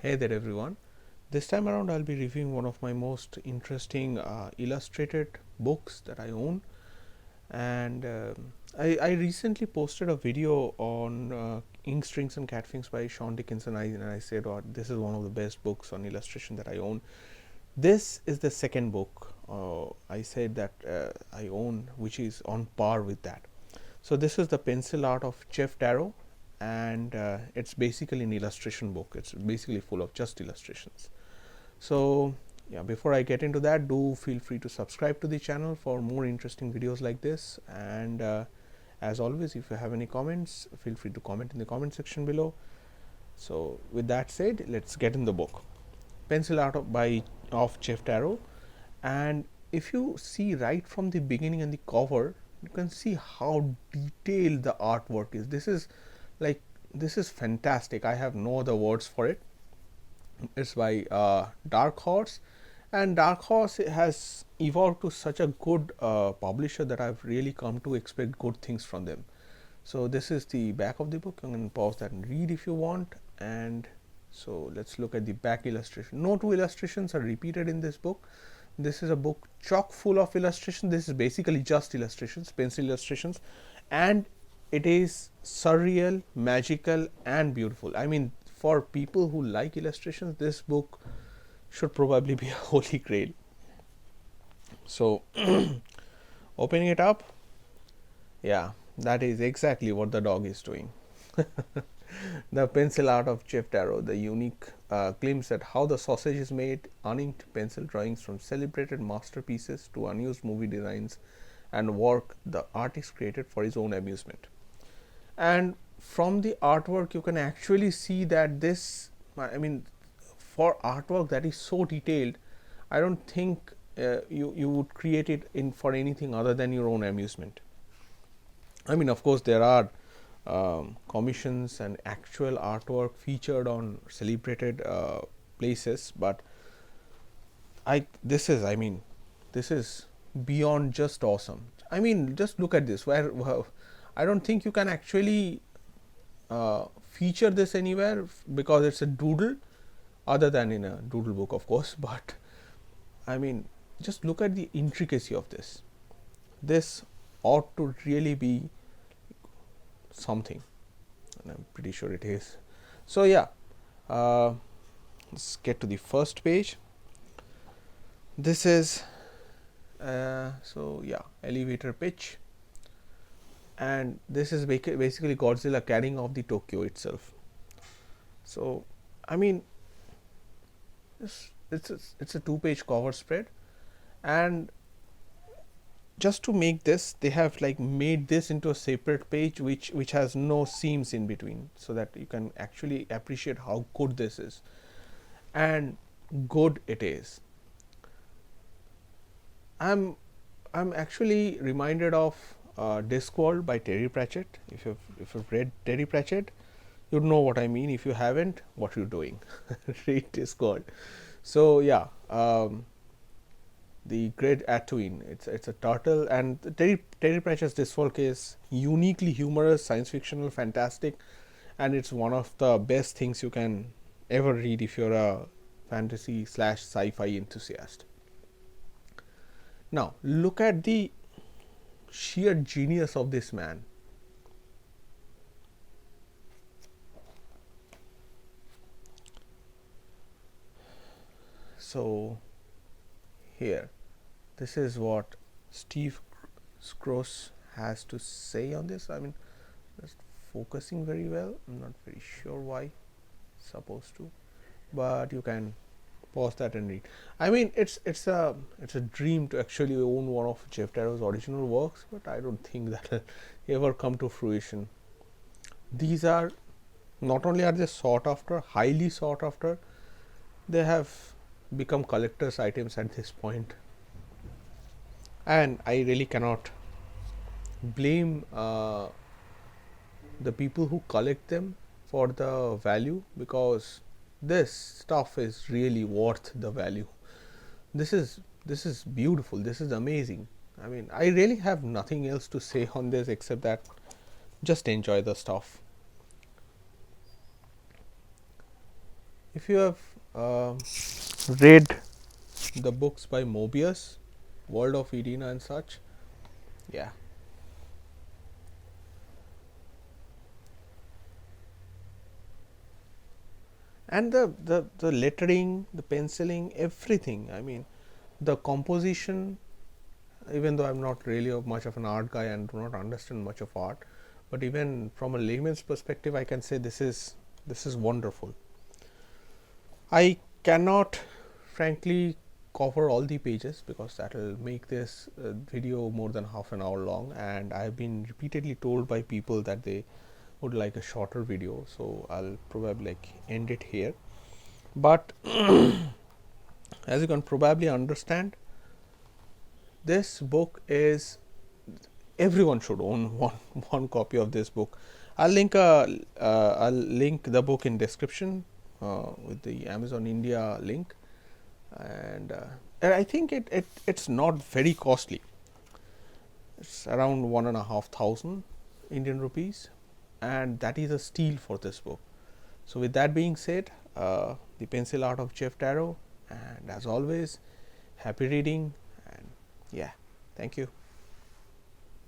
Hey there everyone. This time around I'll be reviewing one of my most interesting illustrated books that I own, and I recently posted a video on Ink Strings and Catfings by Sean Dickinson, and I said, oh, this is one of the best books on illustration that I own. This is the second book I said that I own, which is on par with that. So this is the pencil art of Geof Darrow, and it's basically an illustration book. It's basically full of just illustrations. So yeah, before I get into that, do feel free to subscribe to the channel for more interesting videos like this, and as always, if you have any comments, feel free to comment in the comment section below. So with that said, let's get in the book. Pencil art of Geof Darrow, and if you see right from the beginning and the cover, you can see how detailed the artwork is. Like this is fantastic. I have no other words for it. It's by Dark Horse, and Dark Horse has evolved to such a good publisher that I've really come to expect good things from them. So this is the back of the book. You can pause that and read if you want. And so let's look at the back illustration. No two illustrations are repeated in this book. This is a book chock full of illustrations. This is basically just illustrations, pencil illustrations, and it is surreal, magical, and beautiful. I mean, for people who like illustrations, this book should probably be a holy grail. So opening it up, yeah, that is exactly what the dog is doing. The pencil art of Geof Darrow, the unique glimpse at how the sausage is made, uninked pencil drawings from celebrated masterpieces to unused movie designs and work the artist created for his own amusement. And from the artwork, you can actually see that this, I mean, for artwork that is so detailed, I don't think you would create it in for anything other than your own amusement. I mean, of course, there are commissions and actual artwork featured on celebrated places, but I mean, this is beyond just awesome. I mean, just look at this. I don't think you can actually feature this anywhere because it's a doodle, other than in a doodle book, of course. But I mean, just look at the intricacy of this. This ought to really be something, and I'm pretty sure it is. So yeah, let's get to the first page. This is so yeah, elevator pitch, and this is basically Godzilla carrying off the Tokyo itself. So I mean, it's a two-page cover spread, and just to make this, they have like made this into a separate page which has no seams in between, so that you can actually appreciate how good this is, and good it is. I'm actually reminded of Discworld by Terry Pratchett. If you've read Terry Pratchett, you'd know what I mean. If you haven't, what you're doing, read Discworld. So yeah, the great Atuin. It's a turtle, and Terry Pratchett's Discworld is uniquely humorous, science fictional, fantastic, and it's one of the best things you can ever read if you're a fantasy / sci-fi enthusiast. Now look at the sheer genius of this man. So here, this is what Steve Scross has to say on this. I mean, just focusing very well. I'm not very sure why it's supposed to, but you can pause that and read. I mean, it's a dream to actually own one of Geof Darrow's original works, but I don't think that will ever come to fruition. These are not only are they sought after, highly sought after, they have become collector's items at this point, and I really cannot blame the people who collect them for the value, because this stuff is really worth the value. This is beautiful. This is amazing. I mean, I really have nothing else to say on this except that just enjoy the stuff. If you have read the books by Mobius, World of Edina and such, yeah. And the lettering, the penciling, everything. I mean, the composition. Even though I'm not really much of an art guy and do not understand much of art, but even from a layman's perspective, I can say this is wonderful. I cannot, frankly, cover all the pages because that will make this video more than half an hour long, and I have been repeatedly told by people that they would like a shorter video, so I'll probably like end it here. But as you can probably understand, this book is, everyone should own one copy of this book. I'll link the book in description with the Amazon India link, and I think it's not very costly. It's around 1,500 Indian rupees, and that is a steal for this book. So with that being said, the pencil art of Geof Darrow, and as always, happy reading, and yeah, thank you.